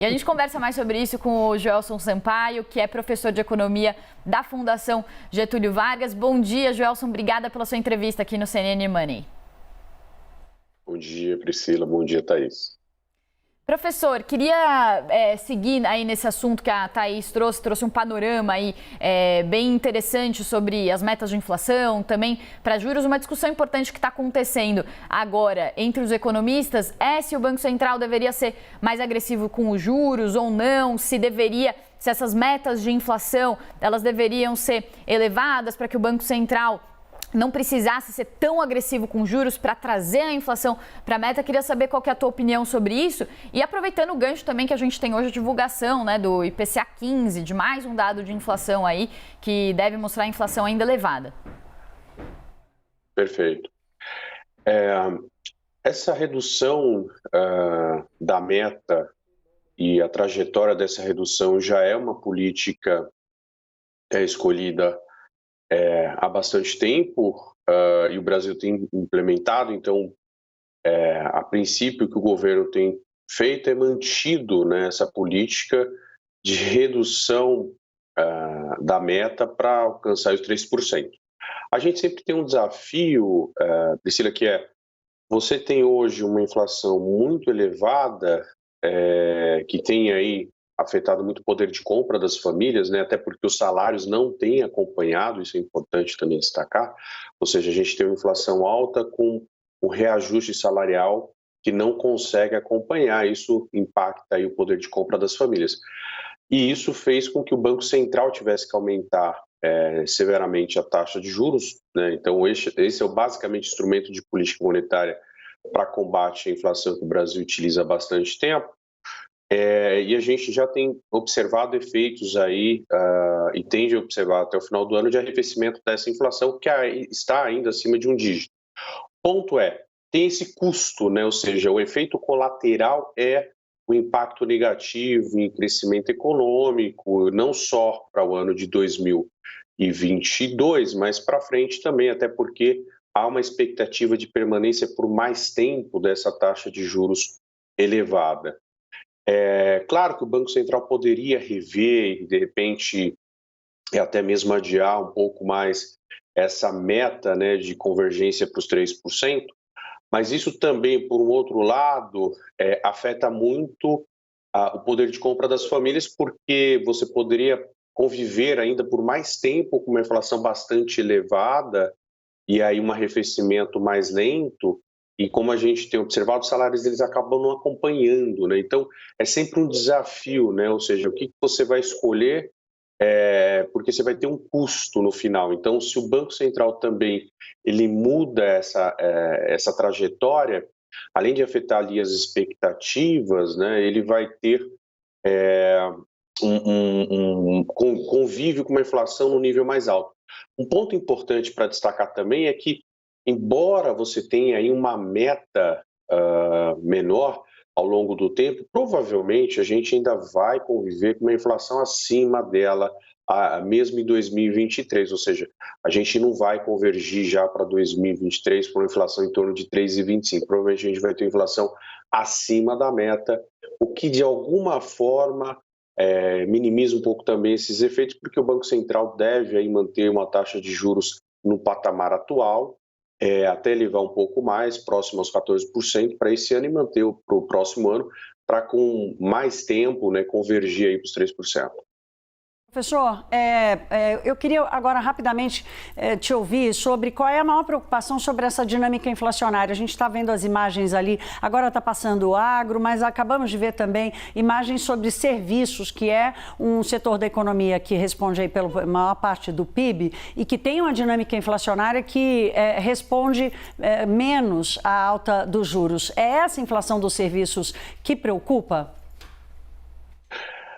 E a gente conversa mais sobre isso com o Joelson Sampaio, que é professor de economia da Fundação Getúlio Vargas. Bom dia, Joelson. Obrigada pela sua entrevista aqui no CNN Money. Bom dia, Priscila. Bom dia, Thaís. Professor, queria seguir aí nesse assunto que a Thaís trouxe um panorama aí bem interessante sobre as metas de inflação, também para juros, uma discussão importante que está acontecendo agora entre os economistas é se o Banco Central deveria ser mais agressivo com os juros ou não, se essas metas de inflação, elas deveriam ser elevadas para que o Banco Central não precisasse ser tão agressivo com juros para trazer a inflação para a meta. Queria saber qual que é a tua opinião sobre isso. E aproveitando o gancho também que a gente tem hoje, a divulgação, né, do IPCA 15, de mais um dado de inflação aí, que deve mostrar a inflação ainda elevada. Perfeito. Essa redução da meta e a trajetória dessa redução já é uma política escolhida há bastante tempo e o Brasil tem implementado. Então, a princípio, o que o governo tem feito é mantido, né, essa política de redução da meta para alcançar os 3%. A gente sempre tem um desafio, Priscila, que você tem hoje uma inflação muito elevada, que tem aí afetado muito o poder de compra das famílias, né? Até porque os salários não têm acompanhado, isso é importante também destacar, ou seja, a gente tem uma inflação alta com o reajuste salarial que não consegue acompanhar, isso impacta aí o poder de compra das famílias. E isso fez com que o Banco Central tivesse que aumentar severamente a taxa de juros, né? Então esse é basicamente o instrumento de política monetária para combate à inflação que o Brasil utiliza há bastante tempo. E a gente já tem observado efeitos aí e tende a observar até o final do ano de arrefecimento dessa inflação que está ainda acima de um dígito. O ponto tem esse custo, né? Ou seja, o efeito colateral é o impacto negativo em crescimento econômico, não só para o ano de 2022, mas para frente também, até porque há uma expectativa de permanência por mais tempo dessa taxa de juros elevada. Claro que o Banco Central poderia rever e, de repente, até mesmo adiar um pouco mais essa meta, né, de convergência para os 3%, mas isso também, por um outro lado, afeta muito o poder de compra das famílias, porque você poderia conviver ainda por mais tempo com uma inflação bastante elevada e aí um arrefecimento mais lento. E como a gente tem observado, os salários deles acabam não acompanhando, né? Então, é sempre um desafio, né? Ou seja, o que você vai escolher, porque você vai ter um custo no final. Então, se o Banco Central também ele muda essa trajetória, além de afetar ali as expectativas, né? Ele vai ter um convívio com uma inflação no nível mais alto. Um ponto importante para destacar também é que, embora você tenha aí uma meta menor ao longo do tempo, provavelmente a gente ainda vai conviver com uma inflação acima dela, mesmo em 2023, ou seja, a gente não vai convergir já para 2023 para uma inflação em torno de 3,25. Provavelmente a gente vai ter inflação acima da meta, o que de alguma forma minimiza um pouco também esses efeitos, porque o Banco Central deve aí manter uma taxa de juros no patamar atual, até elevar um pouco mais, próximo aos 14% para esse ano e manter para o próximo ano, para com mais tempo, né, convergir aí para os 3%. Professor, eu queria agora rapidamente te ouvir sobre qual é a maior preocupação sobre essa dinâmica inflacionária. A gente está vendo as imagens ali, agora está passando o agro, mas acabamos de ver também imagens sobre serviços, que é um setor da economia que responde aí pela maior parte do PIB e que tem uma dinâmica inflacionária que responde menos à alta dos juros. É essa inflação dos serviços que preocupa?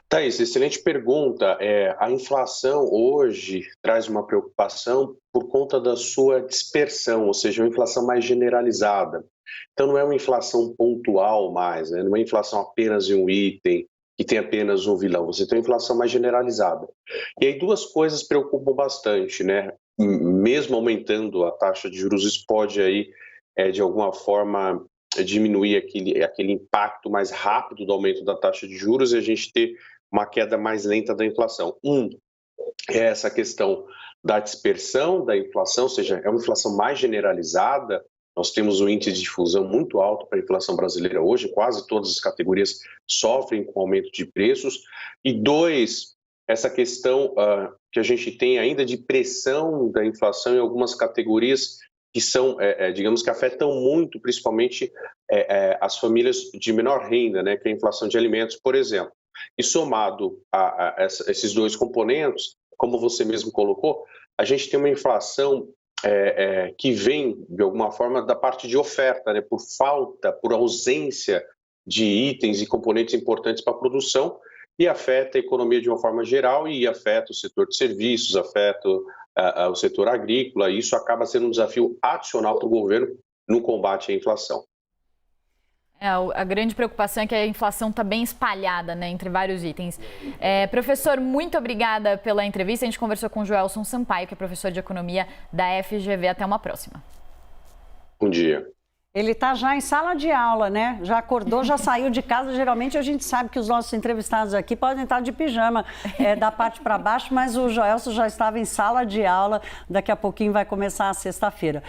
Thaís, excelente pergunta. A inflação hoje traz uma preocupação por conta da sua dispersão, ou seja, uma inflação mais generalizada. Então, não é uma inflação pontual mais, né? Não é inflação apenas em um item, que tem apenas um vilão. Você tem uma inflação mais generalizada. E aí duas coisas preocupam bastante, né? Mesmo aumentando a taxa de juros, isso pode aí, de alguma forma, diminuir aquele impacto mais rápido do aumento da taxa de juros e a gente ter uma queda mais lenta da inflação. É essa questão da dispersão da inflação, ou seja, é uma inflação mais generalizada. Nós temos um índice de difusão muito alto para a inflação brasileira hoje, quase todas as categorias sofrem com aumento de preços. E dois, essa questão que a gente tem ainda de pressão da inflação em algumas categorias que são, digamos que afetam muito, principalmente as famílias de menor renda, né, que é a inflação de alimentos, por exemplo. E somado a esses dois componentes, como você mesmo colocou, a gente tem uma inflação que vem, de alguma forma, da parte de oferta, né, por falta, por ausência de itens e componentes importantes para a produção, e afeta a economia de uma forma geral e afeta o setor de serviços, afeta o setor agrícola, e isso acaba sendo um desafio adicional para o governo no combate à inflação. A grande preocupação é que a inflação está bem espalhada, né, entre vários itens. Professor, muito obrigada pela entrevista. A gente conversou com o Joelson Sampaio, que é professor de economia da FGV. Até uma próxima. Bom dia. Ele está já em sala de aula, né? Já acordou, já saiu de casa. Geralmente a gente sabe que os nossos entrevistados aqui podem estar de pijama da parte para baixo, mas o Joelson já estava em sala de aula. Daqui a pouquinho vai começar a sexta-feira.